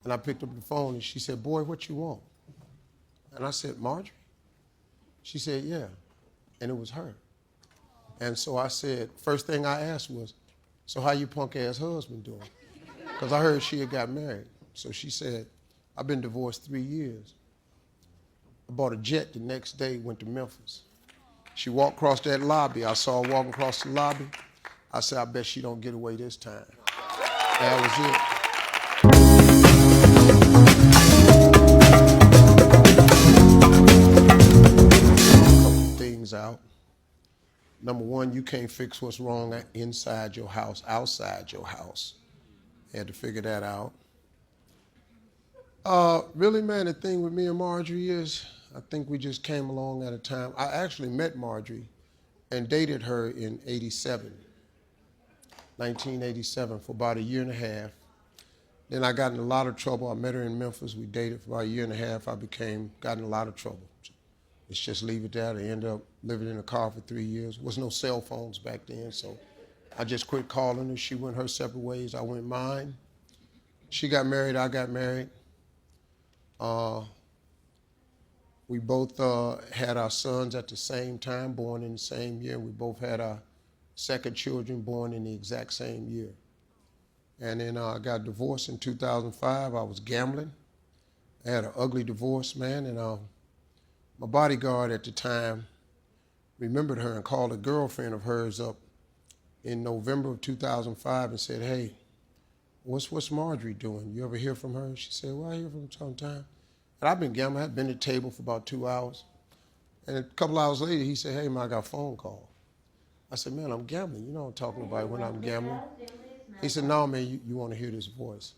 And I picked up the phone and she said, boy, what you want? And I said, Marjorie? She said, yeah. And it was her. And so I said, first thing I asked was, so how your punk ass husband doing? Because I heard she had got married. So she said, I've been divorced 3 years. I bought a jet the next day, went to Memphis. She walked across that lobby. I saw her walking across the lobby. I said, I bet she don't get away this time. That was it. A couple of things out. Number one, you can't fix what's wrong inside your house, outside your house. Had to figure that out. Really, man, the thing with me and Marjorie is, I think we just came along at a time. I actually met Marjorie and dated her in 1987, for about a year and a half. Then I got in a lot of trouble. I met her in Memphis. We dated for about a year and a half. I got in a lot of trouble. Let's just leave it there. I ended up living in a car for 3 years. There was no cell phones back then, so I just quit calling her. She went her separate ways. I went mine. She got married. I got married. We both had our sons at the same time, born in the same year. We both had our second children born in the exact same year. And then I got divorced in 2005. I was gambling. I had an ugly divorce, man, and my bodyguard at the time remembered her and called a girlfriend of hers up in November of 2005 and said, hey, what's Marjorie doing? You ever hear from her? She said, well, I hear from her sometime. And I've been gambling. I'd been at the table for about 2 hours. And a couple hours later, he said, hey, man, I got a phone call. I said, man, I'm gambling. You know I'm talking about when I'm gambling. He said, no, man, you want to hear this voice.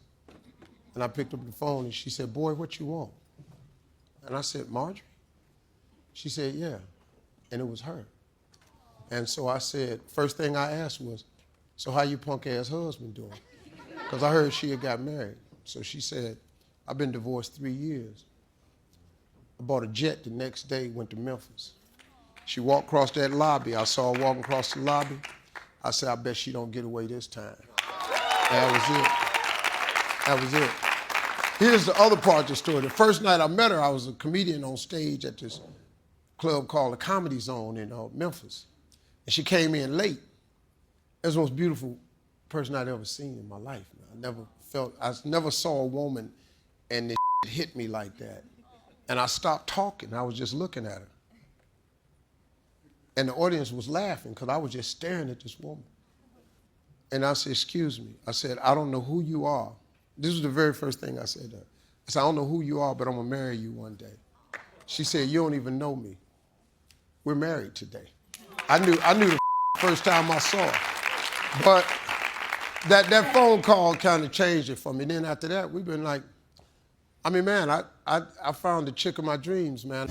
And I picked up the phone and she said, boy, what you want? And I said, Marjorie? She said, yeah. And it was her. And so I said, first thing I asked was, so how your punk ass husband doing? Because I heard she had got married. So she said, I've been divorced 3 years. I bought a jet the next day, went to Memphis. She walked across that lobby. I saw her walking across the lobby. I said, I bet she don't get away this time. That was it. Here's the other part of the story. The first night I met her, I was a comedian on stage at this club called the Comedy Zone in Memphis. And she came in late. It was the most beautiful person I'd ever seen in my life. I never saw a woman and it hit me like that. And I stopped talking. I was just looking at her. And the audience was laughing because I was just staring at this woman. And I said, excuse me. I said, I don't know who you are. This was the very first thing I said to her. I said, I don't know who you are, but I'm going to marry you one day. She said, you don't even know me. We're married today. I knew the first time I saw her. But that phone call kind of changed it for me. Then after that, we've been like, I mean, man, I found the chick of my dreams, man.